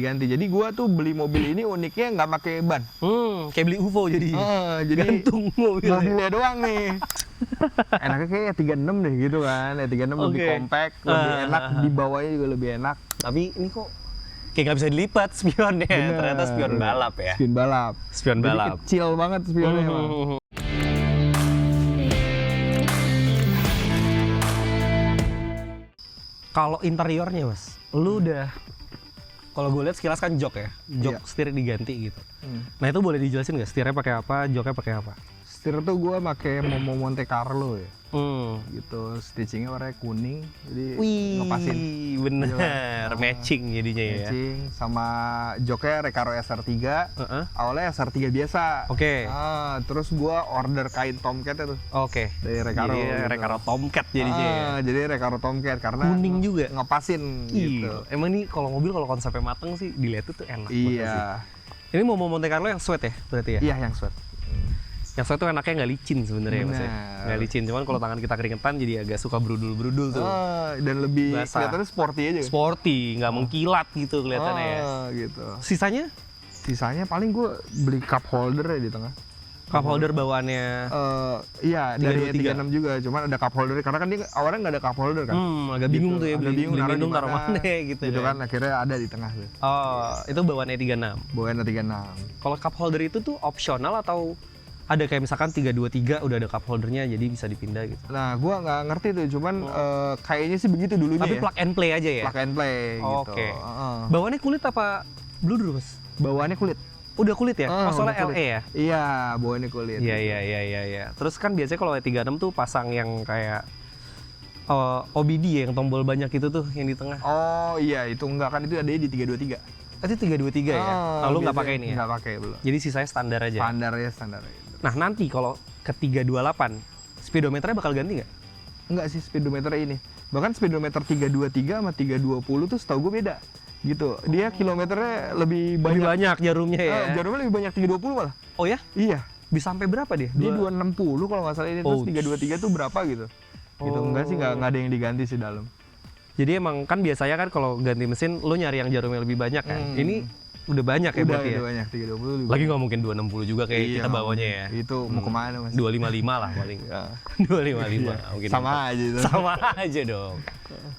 Ganti. Jadi gua tuh beli mobil ini uniknya nggak pakai ban. Kayak beli UFO jadi. Jadi gantung mobilnya doang nih. Enaknya kayak 36 deh gitu kan. Ya 36 lebih compact, lebih enak, dibawanya juga lebih enak. Tapi ini kok kayak nggak bisa dilipat spionnya. Bener. Ternyata spion balap ya. Spion balap. Spion Jadi balap. kecil banget spionnya emang. Kalau interiornya mas, lu udah, kalau gue lihat sekilas kan jok ya, jok setir diganti gitu. Nah itu boleh dijelasin nggak setirnya pakai apa, joknya pakai apa? Setir tuh gue pakai Momo Monte Carlo ya. Gitu, stitchingnya warnanya kuning, jadi ngepasin. Bener, matching jadinya ya. Matching, sama joknya Recaro SR3. Awalnya SR3 biasa. Oke. Terus gue order kain Tomcat itu. Oke. Dari Recaro. Jadi gitu. Recaro Tomcat jadinya ya. Jadi Recaro Tomcat karena kuning juga. Ngepasin gitu. Emang nih kalau mobil kalau konsepnya mateng sih dilihat tuh enak banget sih. Ini Momo Monte Carlo yang sweat ya berarti ya? Iya yang sweat. Yang sweat tuh enaknya nggak licin sebenarnya mas ya. Nggak licin, cuman kalau tangan kita keringetan jadi agak suka berudul-berudul tuh. Dan lebih kelihatannya sporty aja. Sporty, nggak mengkilat gitu kelihatannya ya. Gitu. Sisanya? Sisanya paling gue beli cup holder ya di tengah. Cup holder bawaannya? Iya, dari 36 juga. Cuman ada cup holder karena kan dia awalnya nggak ada cup holder kan. Agak bingung tuh ya, agak bingung beli minum taruh mana gitu kan. Akhirnya ada di tengah tuh. Oh, itu bawaannya 36? Bawaannya 36. Kalau cup holder itu tuh opsional atau ada kayak misalkan 323 udah ada cup holdernya jadi bisa dipindah gitu? Nah, gua nggak ngerti tuh, cuman kayaknya sih begitu dulunya. Tapi ya. plug and play aja ya? Plug and play gitu. Oke. Bawaannya kulit apa bludru mas? Bawaannya kulit. Udah kulit ya? Soalnya LE ya? Iya, bawaannya kulit. Iya. Terus kan biasanya kalau E36 tuh pasang yang kayak OBD ya, yang tombol banyak itu tuh yang di tengah. Oh iya, itu enggak kan, itu ada di 323. Itu 323 ya? Lalu nggak pakai ini ya? Nggak pakai belum. Jadi sisanya standar aja? Standar aja. Nah nanti kalau ke 328, speedometernya bakal ganti nggak? Enggak sih speedometer ini. Bahkan speedometer 323 sama 320 tuh setahu gue beda. Gitu. Dia kilometernya lebih banyak. Lebih banyak jarumnya ya? Jarumnya lebih banyak 320 malah. Oh ya? Iya. Bisa sampai berapa dia? Dia 260 kalau nggak salah ini. Terus 323 tuh berapa gitu. Gitu. Enggak sih, nggak ada yang diganti sih dalam. Jadi emang kan biasanya kan kalau ganti mesin lo nyari yang jarumnya lebih banyak kan? Ini udah banyak ya berarti ya? Udah banyak, 320 lagi nggak mungkin 260 juga kayak kita bawanya ya? Itu mau kemana mas? 255 lah paling. 255 mungkin. Sama aja itu. Sama aja dong.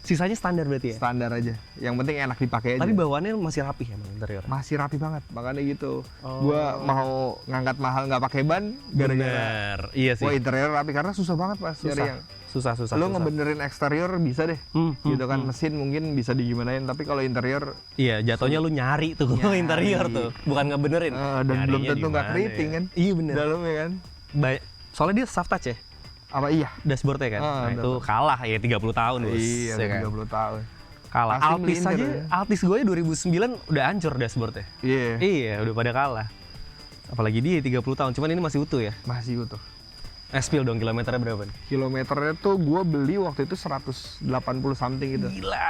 Sisanya standar berarti ya? Standar aja. Yang penting enak dipakai aja. Tapi bawaannya masih rapi ya interior? Masih rapi banget, makanya gitu. Gua mau ngangkat mahal nggak pakai ban gara-gara. Iya sih. Wah interior rapi karena susah banget pas nyari yang susah. Lo ngebenerin eksterior bisa deh, gitu kan. Mesin mungkin bisa digimanain, tapi kalau interior, iya jatuhnya lu nyari tuh kalau interior tuh, bukan ngebenerin. Dan belum tentu nggak keriting kan? Iya bener. Dalamnya kan. Soalnya dia soft touch ya? Apa iya? Dashboardnya kan? Nah itu kalah ya 30 tahun bos. Iya, ya 30 kan? Tahun. Kalah. Altis aja, Altis gue 2009 udah hancur dashboardnya. Iya, udah pada kalah. Apalagi dia 30 tahun, cuman ini masih utuh ya? Masih utuh. Spill dong, kilometernya berapa nih? Kilometernya tuh gue beli waktu itu 180 something gitu. Gila.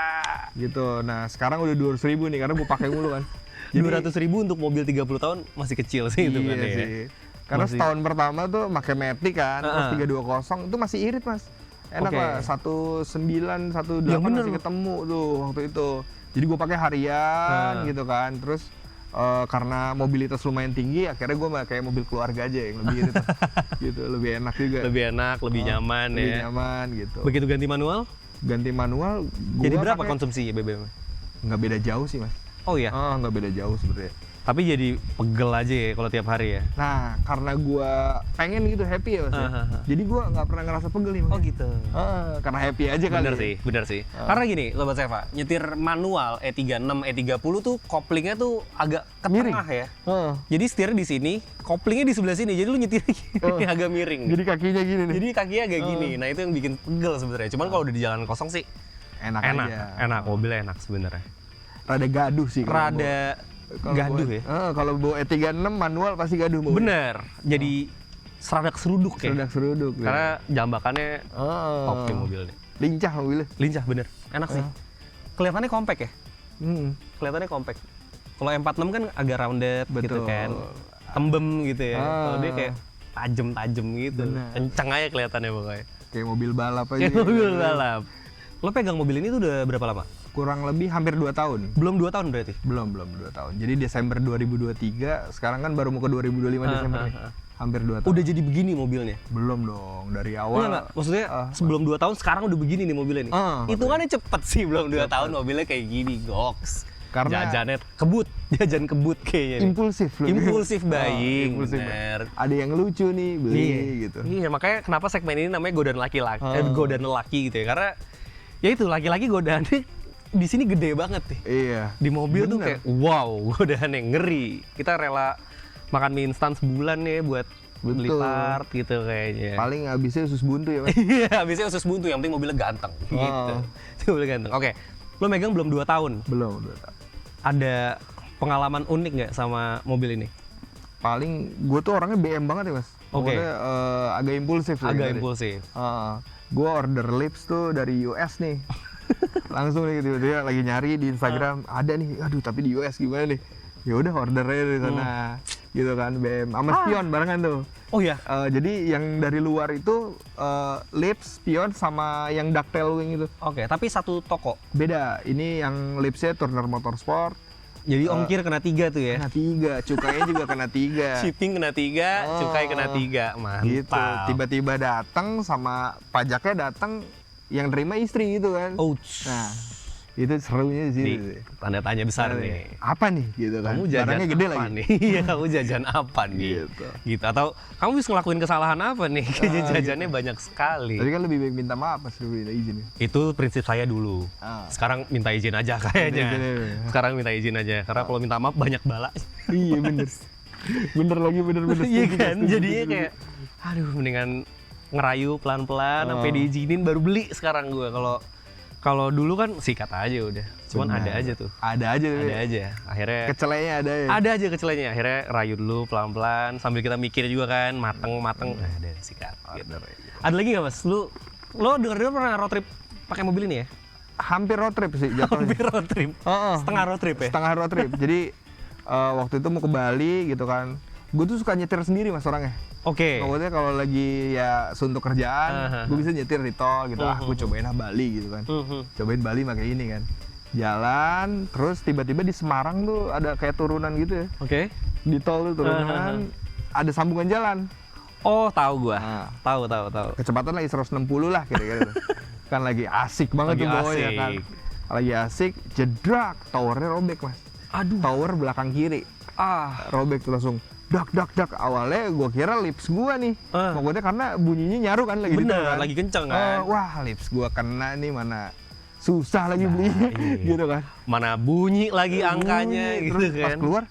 Gitu. Nah sekarang udah 200.000 nih karena gue pakai mulu kan. 200.000 untuk mobil 30 tahun masih kecil sih itu kan sih. Karena setahun pertama tuh pakai Matic kan, terus 320 itu masih irit mas. Enak lah, 19, 18 masih ketemu tuh waktu itu. Jadi gue pakai harian gitu kan, terus karena mobilitas lumayan tinggi, akhirnya gue kayak mobil keluarga aja yang lebih irit, gitu, lebih enak juga. Lebih enak, lebih nyaman ya. Lebih nyaman gitu. Begitu ganti manual? Ganti manual. Jadi berapa konsumsi BBM? Nggak beda jauh sih mas. Oh iya? Nggak beda jauh sebenarnya. Tapi jadi pegel aja ya kalau tiap hari ya? Nah, karena gue pengen gitu, happy ya mas ya. Jadi gue nggak pernah ngerasa pegel nih mas. Oh gitu? Karena happy aja kali. Bener sih. Karena gini, Sobat Seva, nyetir manual E36, E30 tuh koplingnya tuh agak ke tengah ya. Jadi setirnya di sini, koplingnya di sebelah sini, jadi lu nyetir gini agak miring. Jadi kakinya gini nih? Jadi kakinya agak gini, nah itu yang bikin pegel sebenarnya. Cuman kalau udah di jalan kosong sih, enak, mobilnya enak sebenarnya. Rada gaduh sih. Gaduh ya? Kalau bawa E36 manual pasti gaduh. Bener, jadi seradak seruduk ya? Seradak-seruduk. Karena jambakannya oke mobilnya. Lincah mobilnya. Lincah bener, enak sih. Kelihatannya compact ya? Kelihatannya compact. Kalau M46 kan agak rounded gitu kan. Tembem gitu ya. Kalau dia kayak tajem gitu. Kencang aja kelihatannya pokoknya. Kayak mobil balap aja. Kayak mobil balap. Lo pegang mobil ini tuh udah berapa lama? Kurang lebih hampir 2 tahun. Belum 2 tahun berarti? Belum 2 tahun. Jadi Desember 2023, sekarang kan baru mau ke 2025 Desember nih. Hampir 2 tahun. Udah jadi begini mobilnya? Belum dong, dari awal. Enggak. Maksudnya sebelum 2 tahun sekarang udah begini nih mobilnya nih. Hitungannya cepet sih, belum 2 tahun mobilnya kayak gini, goks. Karena jajan kebut kayaknya. Impulsif loh. Impulsif buying. Impulsif. Bener. Ada yang lucu nih beli gitu. Iya, makanya kenapa segmen ini namanya godaan laki-laki, godaan lelaki gitu ya. Karena ya itu laki-laki godaannya di sini gede banget nih. Iya. Di mobil tuh kayak wow, godaan yang ngeri. Kita rela makan mie instan sebulan nih buat beli part gitu kayaknya. Paling habisnya usus buntu ya, Mas. Iya, habisnya usus buntu, yang penting mobilnya ganteng gitu. Mobilnya ganteng. Oke. Lo megang belum 2 tahun? Belum 2 tahun. Ada pengalaman unik nggak sama mobil ini? Paling gue tuh orangnya BM banget ya, Mas. Oke. Agak impulsif. Agak impulsif. Gue order lips tuh dari US nih. Langsung nih gitu, dia lagi nyari di Instagram, ada nih, aduh tapi di US gimana nih? Ya udah ordernya dari sana, gitu kan, BM, sama spion barengan tuh. Oh ya? Jadi yang dari luar itu lips, spion, sama yang ducktail wing itu. Oke, tapi satu toko? Beda, ini yang lipsnya Turner Motorsport. Jadi ongkir kena 3 tuh ya? Kena 3, cukainya juga kena 3. Shipping kena 3, cukai kena 3, mantap. Gitu, tiba-tiba datang sama pajaknya datang, yang terima istri gitu kan. Ouch. Nah, itu serunya sih. Tanda tanya besar nih. Apa nih gitu kan? Kamu jajan barangnya gede apa lagi nih? Iya, kamu jajan apa nih? Gitu. Atau kamu bisa ngelakuin kesalahan apa nih? Kayaknya jajannya gitu. Banyak sekali. Tapi kan lebih baik minta maaf pas dulu minta izin. Itu prinsip saya dulu. Sekarang minta izin aja kayaknya. Sekarang minta izin aja. Karena kalau minta maaf banyak bala. Iya bener. Bener lagi, bener. Iya kan? Jadinya kayak, aduh mendingan ngerayu pelan-pelan sampai diizinin baru beli sekarang gue. Kalau dulu kan sikat aja udah. Cuman ada aja tuh. Ada aja. Akhirnya kecelenya ada ya. Ada aja kecelenya. Akhirnya rayu dulu pelan-pelan sambil kita mikir juga kan, mateng. Nah, ada sikat. Gitu. Ada lagi nggak, Mas? Lo denger pernah road trip pakai mobil ini ya? Hampir road trip sih jatuhnya. Hampir road trip. Setengah road trip ya? Setengah road trip. Jadi waktu itu mau ke Bali gitu kan. Gue tuh suka nyetir sendiri Mas orangnya. Oke. Maksudnya kalau lagi ya suntuk kerjaan, gue bisa nyetir di tol gitu. Gue cobain Bali gitu kan. Cobain Bali pakai ini kan. Jalan, terus tiba-tiba di Semarang tuh ada kayak turunan gitu ya. Oke. Di tol tuh turunan, ada sambungan jalan. Oh, tahu gua. Tahu. Kecepatan lagi 160 lah kira-kira. Kan lagi asik banget tuh bawahnya kan. Lagi asik, jedrak, towernya robek Mas. Aduh. Tower belakang kiri. Robek tuh langsung. Dak. Awalnya gue kira lips gue nih. Maksudnya karena bunyinya nyaru kan lagi. Bener, kan. lagi kenceng kan. Wah lips gue kena nih, mana susah lagi belinya. Gitu kan. Mana bunyi lagi angkanya gitu terus kan. Pas keluar,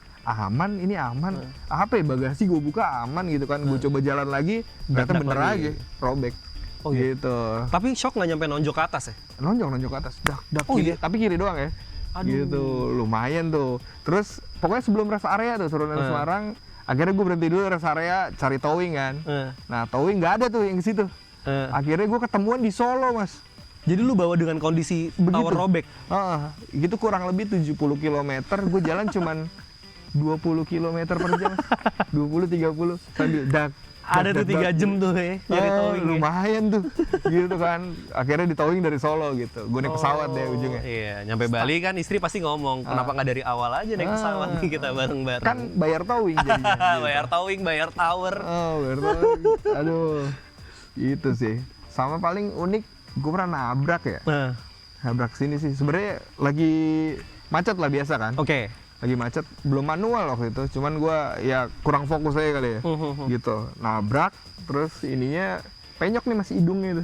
ini aman. Apa ya, bagasi gue buka aman gitu kan. Gue coba jalan lagi, ternyata bener aja, robek. Oh gitu. Tapi shock nggak nyampe nonjok ke atas ya? Nonjok ke atas, dak iya? kiri. Tapi kiri doang ya. Aduh. Gitu, lumayan tuh. Terus pokoknya sebelum rest area tuh turunan Semarang, akhirnya gue berhenti dulu rest area cari towing kan. Nah towing nggak ada tuh yang ke situ. Akhirnya gue ketemuan di Solo Mas. Jadi lu bawa dengan kondisi tower robek? Gitu kurang lebih 70 km, gue jalan cuman 20 km per jam. 20-30 sambil dak. Ada tuh 3 jam tuh ya, nyari towing. Lumayan tuh, gitu kan. Akhirnya di towing dari Solo gitu. Gue naik pesawat deh ujungnya. Iya, nyampe Bali kan istri pasti ngomong, kenapa nggak dari awal aja naik pesawat nih kita bareng-bareng. Kan bayar towing jadinya. Gitu. Bayar towing, bayar tower. Bayar towing. Aduh, itu sih. Sama paling unik, gue pernah nabrak ya. Nabrak sini sih. Sebenarnya lagi macet lah biasa kan. Oke. Lagi macet, belum manual waktu itu, cuman gue ya kurang fokus aja kali ya, gitu, nabrak, terus ininya penyok nih masih hidungnya itu.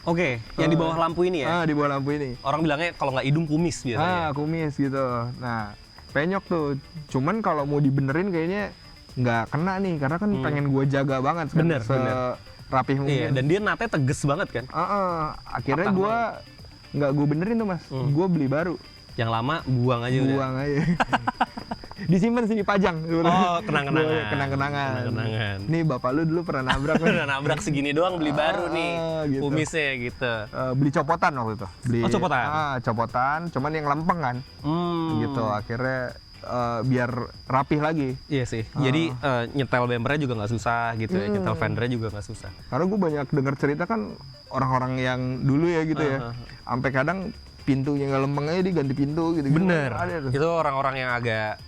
Oke, yang di bawah lampu ini ya? Di bawah lampu ini. Orang bilangnya kalau nggak hidung kumis biasanya. Kumis gitu. Nah, penyok tuh, cuman kalau mau dibenerin kayaknya nggak kena nih, karena kan pengen gue jaga banget. Bener. Rapih mungkin. Iya, dan dia natanya teges banget kan? Akhirnya gue nggak gue benerin tuh Mas, gue beli baru. Yang lama buang aja udah. Buang aja. Disimpan sih, dipajang. Kenang-kenangan. Nih bapak lu dulu pernah nabrak. Pernah nabrak segini doang, beli baru nih. Gitu. Kumisnya gitu. Beli copotan waktu itu. Copotan? Copotan, cuman yang lempeng kan. Gitu, akhirnya biar rapih lagi. Iya sih. Jadi nyetel bempernya juga nggak susah gitu ya. Nyetel fendernya juga nggak susah. Karena gue banyak dengar cerita kan orang-orang yang dulu ya gitu ya. Sampai kadang pintunya nggak lempeng aja diganti pintu gitu. Bener. Ada tuh. Itu orang-orang yang agak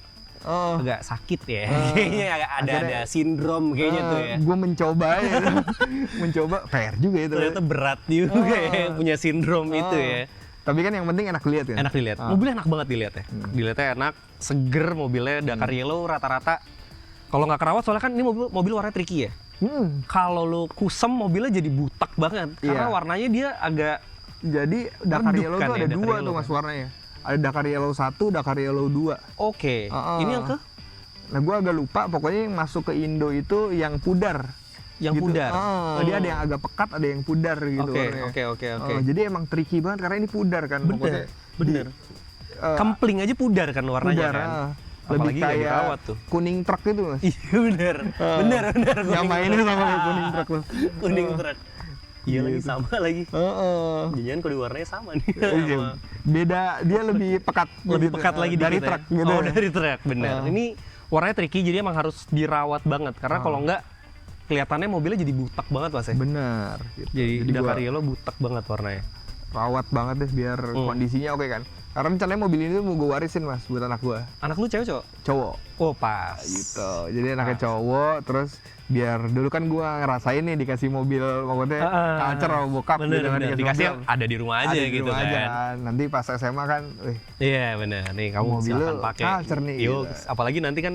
sakit ya. Kayaknya ada sindrom kayaknya tuh ya. Gue mencoba ya. Mencoba PR juga itu. Ternyata berat juga ya punya sindrom itu ya. Tapi kan yang penting enak dilihat kan. Enak dilihat. Mobilnya enak banget dilihat ya. Dilihatnya enak, seger mobilnya. Dakar Yellow rata-rata. Kalau nggak kerawat soalnya kan ini mobil warna tricky ya. Kalau lo kusem mobilnya jadi butak banget. Karena warnanya dia agak. Jadi Dakar Yellow tuh ada Dakar 2 Yellow tuh mas warnanya. Ada Dakar Yellow 1, Dakar Yellow 2. Oke. Ini yang ke? Nah gue agak lupa, pokoknya yang masuk ke Indo itu yang pudar. Yang gitu. pudar? Dia ada yang agak pekat, ada yang pudar gitu. Oke. Jadi emang tricky banget karena ini pudar kan. Bener. Kempling aja pudar kan warnanya pudar, kan. Lebih Apalagi kayak tuh. kuning truk itu mas. Iya bener. Bener. Yang mainnya sama kayak kuning truk loh. Kuning truk. Iya lagi sama lagi. Jangan kalau warnanya sama nih. Beda, dia lebih pekat. Lebih pekat lagi dari dikit truk. Ya? Gitu. Dari truk, bener. Ini warnanya tricky jadi emang harus dirawat banget karena kalau enggak kelihatannya mobilnya jadi butak banget mas ya. Bener. Gitu. Jadi Dakar Yellow butak banget warnanya. Rawat banget deh biar kondisinya oke kan. Karena rencananya mobil ini tuh mau gue warisin mas buat anak gue. Anak lu cewek cowok? Cowok. Oh pas. Gitu. Jadi anaknya cowok, terus biar dulu kan gue ngerasain nih dikasih mobil, maksudnya culture sama bokap. Bener. Dikasih yang mobil. ada di rumah aja gitu rumah kan. Aja. Nanti pas SMA kan, iya bener. Nih kamu mobil silakan pakai. Culture nih. Yo, gitu. apalagi nanti kan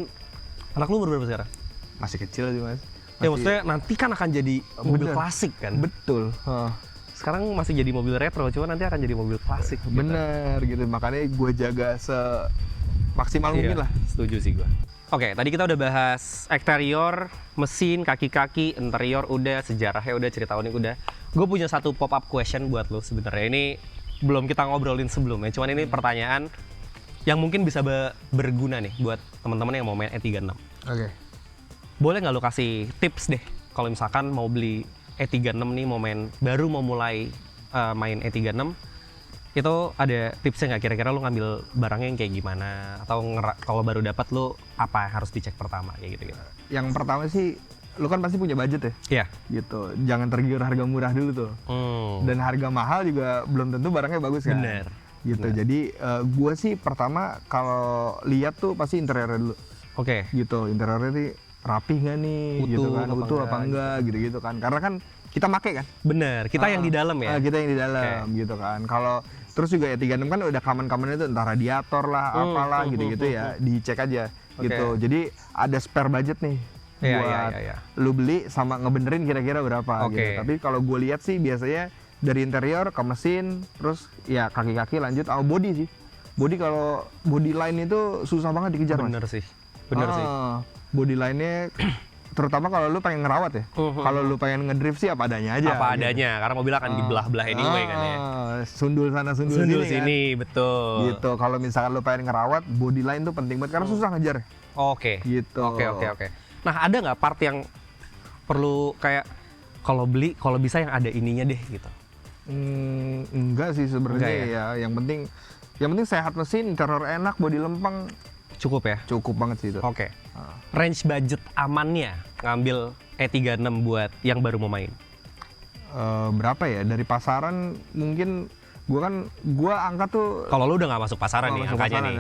anak lu berapa sekarang? Masih kecil sih mas. Ya maksudnya nanti kan akan jadi mobil klasik kan? Betul. Sekarang masih jadi mobil retro, cuma nanti akan jadi mobil klasik. Bener gitu, makanya gue jaga semaksimal mungkin lah. Setuju sih gue. Oke, tadi kita udah bahas eksterior, mesin, kaki-kaki, interior udah, sejarahnya udah, cerita unik udah. Gue punya satu pop-up question buat lo sebenarnya. Ini belum kita ngobrolin sebelumnya, cuman ini pertanyaan yang mungkin bisa berguna nih buat teman-teman yang mau main E36. Oke. Boleh nggak lo kasih tips deh kalau misalkan mau beli E36 nih, baru mau mulai main E36, itu ada tipsnya nggak kira-kira lo ngambil barangnya yang kayak gimana, atau kalau baru dapat lo apa harus dicek pertama kayak gitu? Yang pertama sih lo kan pasti punya budget ya. Iya. Gitu, jangan tergiur harga murah dulu tuh. Dan harga mahal juga belum tentu barangnya bagus kan. Bener. Gitu. Bener. Jadi gue sih pertama kalau lihat tuh pasti interiornya dulu. Oke. Gitu, interiornya nih rapih nggak nih, gitu kan, utuh apa enggak, gitu kan. Karena kan kita make kan. Bener, kita yang di dalam ya. Kita yang di dalam, gitu kan. Kalau terus juga ya 36 kan udah kaman-kamannya tuh entah radiator lah, apalah gitu-gitu ya, dicek aja gitu. Jadi ada spare budget nih buat lu beli sama ngebenerin kira-kira berapa gitu. Tapi kalau gue lihat sih biasanya dari interior ke mesin, terus ya kaki-kaki lanjut sama body sih. Body kalau body line itu susah banget dikejar. Bener sih. Body line-nya terutama kalau lu pengen ngerawat ya. Kalau lu pengen ngedrift sih apa adanya aja. Apa gitu. adanya, karena mobil akan dibelah-belah anyway kan ya. Sundul sana sundul sini kan? Betul. Gitu. Kalau misalkan lu pengen ngerawat, body line tuh penting banget karena susah ngejar. Oke. Gitu. Oke. Nah, ada nggak part yang perlu kayak kalau beli, kalau bisa yang ada ininya deh gitu? Enggak sih sebenarnya ya. Yang penting sehat mesin, interior enak, body lempeng. Cukup ya? Cukup banget sih itu. Oke. Range budget amannya ngambil E36 buat yang baru mau main? Berapa ya? Dari pasaran mungkin gua angkat tuh. Kalau lu udah nggak masuk pasaran nih angkanya nih.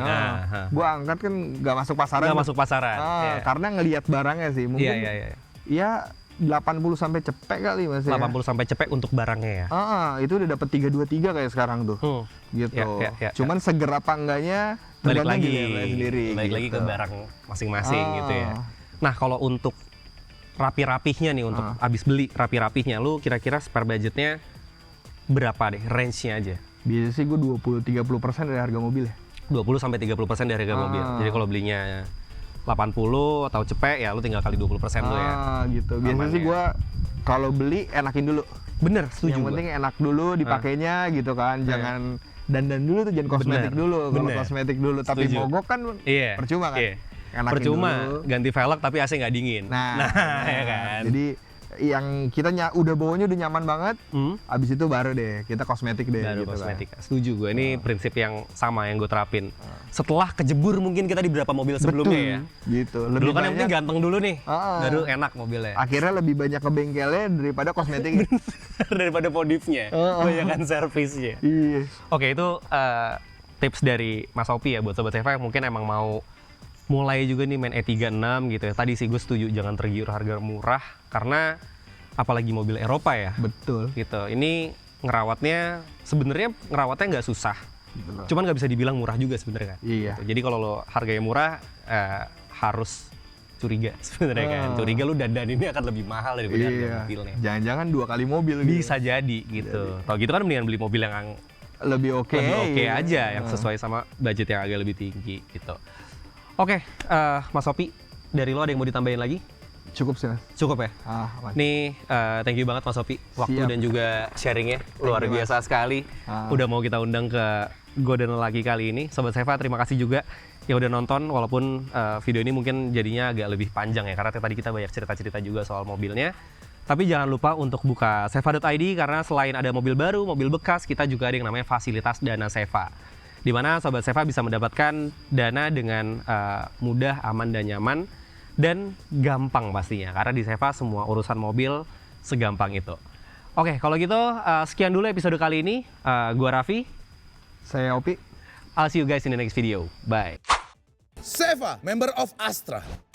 Gua angkat kan nggak masuk pasaran. Nggak masuk pasaran. Karena ngelihat barangnya sih mungkin. Ya 80 sampai cepek kali Mas ya. 80 sampai cepek untuk barangnya ya. Itu udah dapet 323 kayak sekarang tuh. Gitu. Cuman seger apa enggaknya balik lagi sendiri. Balik lagi ke barang masing-masing gitu ya. Nah, kalau untuk rapi-rapihnya nih, untuk abis beli rapi-rapihnya, lu kira-kira spare budgetnya berapa deh, range-nya aja? Biasanya sih gue 20-30% dari harga mobil ya. 20-30% dari harga mobil. Jadi kalau belinya 80 atau cepek ya lu tinggal kali 20% tuh ya. Gitu. Biasanya sih gue kalau beli enakin dulu. Bener, setuju. Yang penting enak dulu dipakainya gitu kan. Jangan dandan dulu tuh, jangan kosmetik dulu. Kalau kosmetik dulu tapi mogok kan percuma kan. Enakin percuma dulu. Ganti velg tapi AC nggak dingin. Nah, ya kan. Jadi yang kita udah bawanya udah nyaman banget. Abis itu baru deh kita kosmetik deh. Baru gitu kosmetik. Kan. Setuju gue. Ini prinsip yang sama yang gue terapin. Setelah kejebur mungkin kita di beberapa mobil sebelumnya ya. Gitu. Dulu kan yang penting ganteng dulu nih. Baru enak mobilnya. Akhirnya lebih banyak ke bengkelnya daripada kosmetik. Daripada modifnya. Banyakan servisnya. Iya. Oke, itu tips dari Mas Opi ya buat Sobat Seva yang mungkin emang mau mulai juga nih main E36 gitu ya. Tadi sih gue setuju jangan tergiur harga murah karena apalagi mobil Eropa ya. Betul. Gitu. Ini sebenarnya ngerawatnya nggak susah. Betul. Cuman nggak bisa dibilang murah juga sebenarnya kan. Iya. Gitu. Jadi kalau lo harganya murah harus curiga sebenarnya kan. Curiga lu dandan ini akan lebih mahal daripada harga mobilnya. Jangan-jangan 2 kali mobil bisa gitu. Jadi gitu. Kalau gitu kan mendingan beli mobil yang lebih oke aja yang sesuai sama budget yang agak lebih tinggi gitu. Oke, Mas Opi, dari lo ada yang mau ditambahin lagi? Cukup sih, Mas. Cukup ya? Nih, thank you banget Mas Opi. Waktu dan juga sharingnya luar biasa sekali. Udah mau kita undang ke Godaan Lelaki kali ini. Sobat Seva, terima kasih juga yang udah nonton. Walaupun video ini mungkin jadinya agak lebih panjang ya, karena tadi kita banyak cerita-cerita juga soal mobilnya. Tapi jangan lupa untuk buka seva.id karena selain ada mobil baru, mobil bekas, kita juga ada yang namanya fasilitas Dana Seva. Di mana Sobat Seva bisa mendapatkan dana dengan mudah, aman, dan nyaman. Dan gampang pastinya, karena di Seva semua urusan mobil segampang itu. Oke, kalau gitu sekian dulu episode kali ini. Gua Raffi. Saya Opi. I'll see you guys in the next video. Bye. Seva, member of Astra.